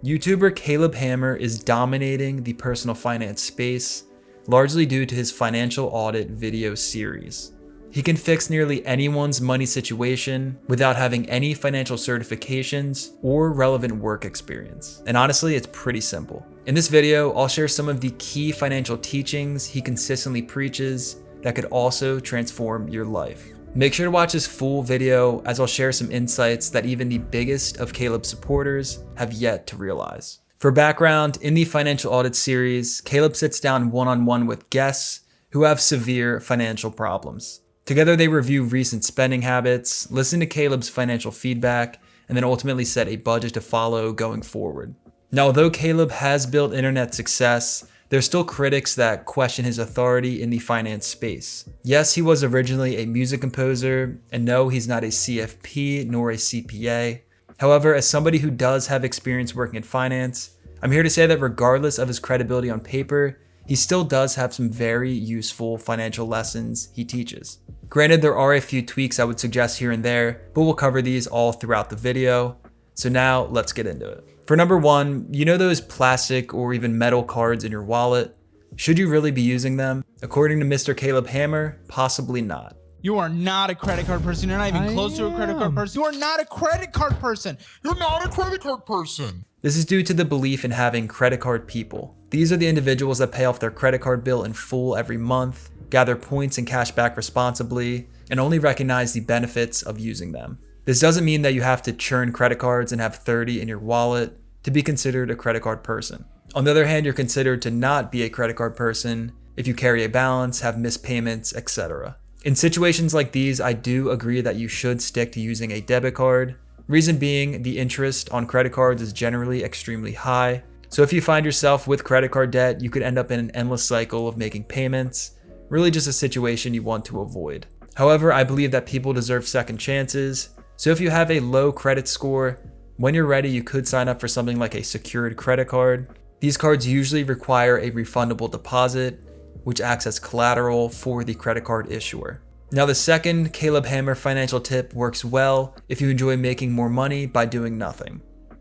YouTuber Caleb Hammer is dominating the personal finance space, largely due to his financial audit video series. He can fix nearly anyone's money situation without having any financial certifications or relevant work experience. And honestly, it's pretty simple. In this video, I'll share some of the key financial teachings he consistently preaches that could also transform your life. Make sure to watch this full video as I'll share some insights that even the biggest of Caleb's supporters have yet to realize. For background, in the financial audit series, Caleb sits down one-on-one with guests who have severe financial problems. Together, they review recent spending habits, listen to Caleb's financial feedback, and then ultimately set a budget to follow going forward. Now, although Caleb has built internet success, there's still critics that question his authority in the finance space. Yes, he was originally a music composer, and no, he's not a CFP nor a CPA. However, as somebody who does have experience working in finance, I'm here to say that regardless of his credibility on paper, he still does have some very useful financial lessons he teaches. Granted, there are a few tweaks I would suggest here and there, but we'll cover these all throughout the video. So now let's get into it. For number one, you know those plastic or even metal cards in your wallet? Should you really be using them? According to Mr. Caleb Hammer, possibly not. You are not a credit card person. You're not even close to a credit card person. You are not a credit card person. You're not a credit card person. This is due to the belief in having credit card people. These are the individuals that pay off their credit card bill in full every month, gather points and cash back responsibly, and only recognize the benefits of using them. This doesn't mean that you have to churn credit cards and have 30 in your wallet to be considered a credit card person. On the other hand, you're considered to not be a credit card person if you carry a balance, have missed payments, etc. In situations like these, I do agree that you should stick to using a debit card. Reason being, the interest on credit cards is generally extremely high. So if you find yourself with credit card debt, you could end up in an endless cycle of making payments, really just a situation you want to avoid. However, I believe that people deserve second chances. So if you have a low credit score, when you're ready, you could sign up for something like a secured credit card. These cards usually require a refundable deposit, which acts as collateral for the credit card issuer. Now, the second Caleb Hammer financial tip works well if you enjoy making more money by doing nothing.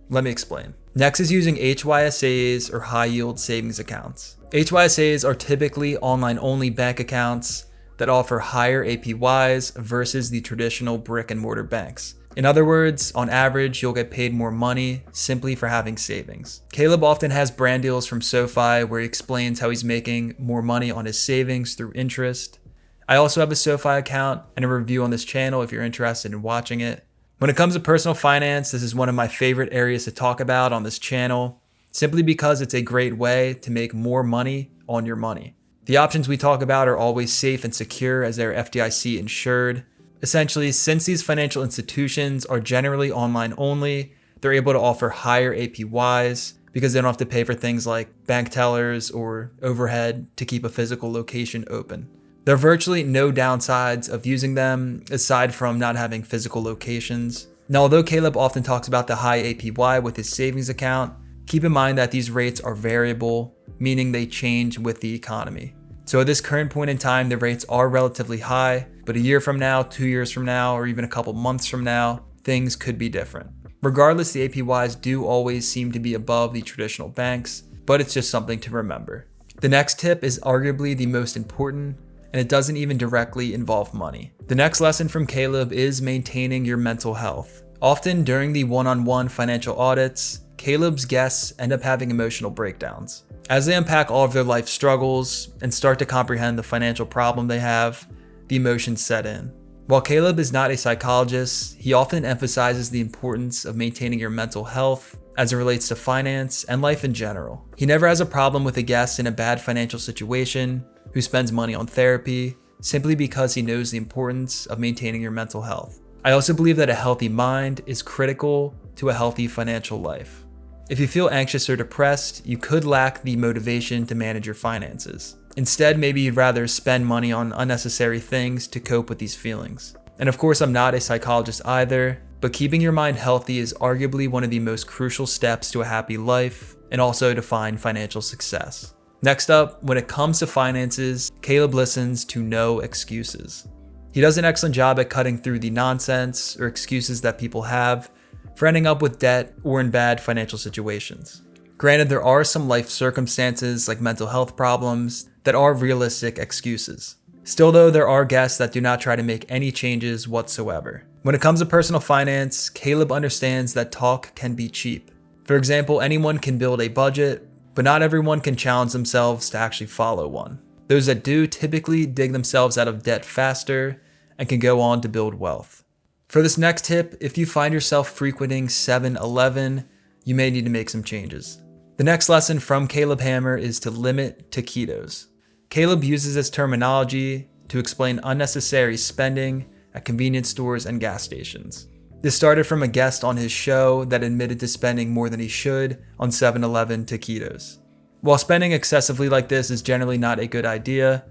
Let me explain. Next is using HYSAs or high yield savings accounts. HYSAs are typically online-only bank accounts that offer higher APYs versus the traditional brick and mortar banks. In other words, on average, you'll get paid more money simply for having savings. Caleb often has brand deals from SoFi where he explains how he's making more money on his savings through interest. I also have a SoFi account and a review on this channel if you're interested in watching it. When it comes to personal finance, this is one of my favorite areas to talk about on this channel, simply because it's a great way to make more money on your money. The options we talk about are always safe and secure as they're FDIC insured. Essentially, since these financial institutions are generally online only, they're able to offer higher APYs because they don't have to pay for things like bank tellers or overhead to keep a physical location open. There are virtually no downsides of using them aside from not having physical locations. Now, although Caleb often talks about the high APY with his savings account, keep in mind that these rates are variable, meaning they change with the economy. So at this current point in time, the rates are relatively high, but a year from now, 2 years from now, or even a couple months from now, things could be different. Regardless, the APYs do always seem to be above the traditional banks, but it's just something to remember. The next tip is arguably the most important, and it doesn't even directly involve money. The next lesson from Caleb is maintaining your mental health. Often during the one-on-one financial audits, Caleb's guests end up having emotional breakdowns. As they unpack all of their life struggles and start to comprehend the financial problem they have, the emotions set in. While Caleb is not a psychologist, he often emphasizes the importance of maintaining your mental health as it relates to finance and life in general. He never has a problem with a guest in a bad financial situation who spends money on therapy simply because he knows the importance of maintaining your mental health. I also believe that a healthy mind is critical to a healthy financial life. If you feel anxious or depressed, you could lack the motivation to manage your finances. Instead, maybe you'd rather spend money on unnecessary things to cope with these feelings. And of course, I'm not a psychologist either, but keeping your mind healthy is arguably one of the most crucial steps to a happy life and also to find financial success. Next up, when it comes to finances, Caleb listens to no excuses. He does an excellent job at cutting through the nonsense or excuses that people have for ending up with debt or in bad financial situations. Granted, there are some life circumstances like mental health problems that are realistic excuses. Still though, there are guests that do not try to make any changes whatsoever. When it comes to personal finance, Caleb understands that talk can be cheap. For example, anyone can build a budget, but not everyone can challenge themselves to actually follow one. Those that do typically dig themselves out of debt faster and can go on to build wealth. For this next tip, if you find yourself frequenting 7-Eleven, you may need to make some changes. The next lesson from Caleb Hammer is to limit taquitos. Caleb uses this terminology to explain unnecessary spending at convenience stores and gas stations. This started from a guest on his show that admitted to spending more than he should on 7-Eleven taquitos. While spending excessively like this is generally not a good idea,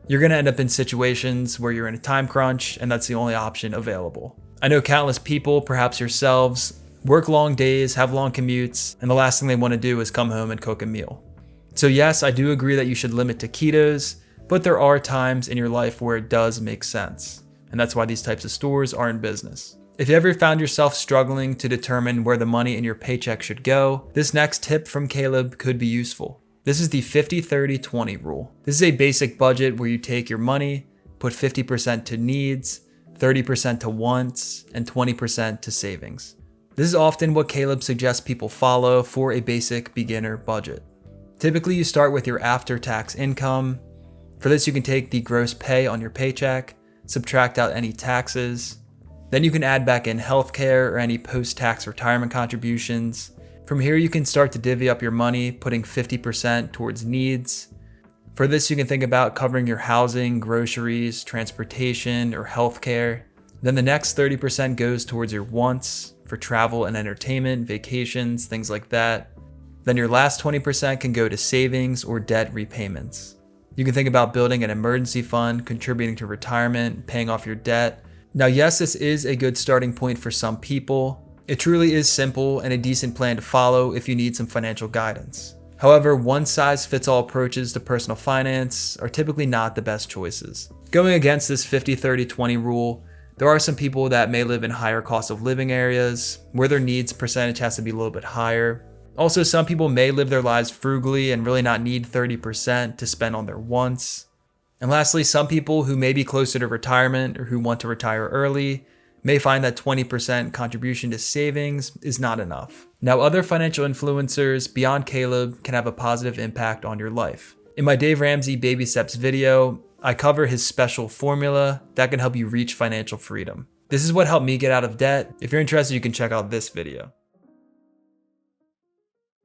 you're going to end up in situations where you're in a time crunch and that's the only option available. I know countless people, perhaps yourselves, work long days, have long commutes, and the last thing they want to do is come home and cook a meal. So yes, I do agree that you should limit taquitos, but there are times in your life where it does make sense, and that's why these types of stores are in business. If you ever found yourself struggling to determine where the money in your paycheck should go, this next tip from Caleb could be useful. This is the 50-30-20 rule. This is a basic budget where you take your money, put 50% to needs, 30% to wants, and 20% to savings. This is often what Caleb suggests people follow for a basic beginner budget. Typically, you start with your after-tax income. For this, you can take the gross pay on your paycheck, subtract out any taxes. Then you can add back in healthcare or any post-tax retirement contributions. From here, you can start to divvy up your money, putting 50% towards needs. For this, you can think about covering your housing, groceries, transportation, or healthcare. Then the next 30% goes towards your wants for travel and entertainment, vacations, things like that. Then your last 20% can go to savings or debt repayments. You can think about building an emergency fund, contributing to retirement, paying off your debt. Now, yes, this is a good starting point for some people. It truly is simple and a decent plan to follow if you need some financial guidance. However, one-size-fits-all approaches to personal finance are typically not the best choices. Going against this 50-30-20 rule, there are some people that may live in higher cost of living areas where their needs percentage has to be a little bit higher. Also, some people may live their lives frugally and really not need 30% to spend on their wants. And lastly, some people who may be closer to retirement or who want to retire early may find that 20% contribution to savings is not enough. Now, other financial influencers beyond Caleb can have a positive impact on your life. In my Dave Ramsey Baby Steps video, I cover his special formula that can help you reach financial freedom. This is what helped me get out of debt. If you're interested, you can check out this video.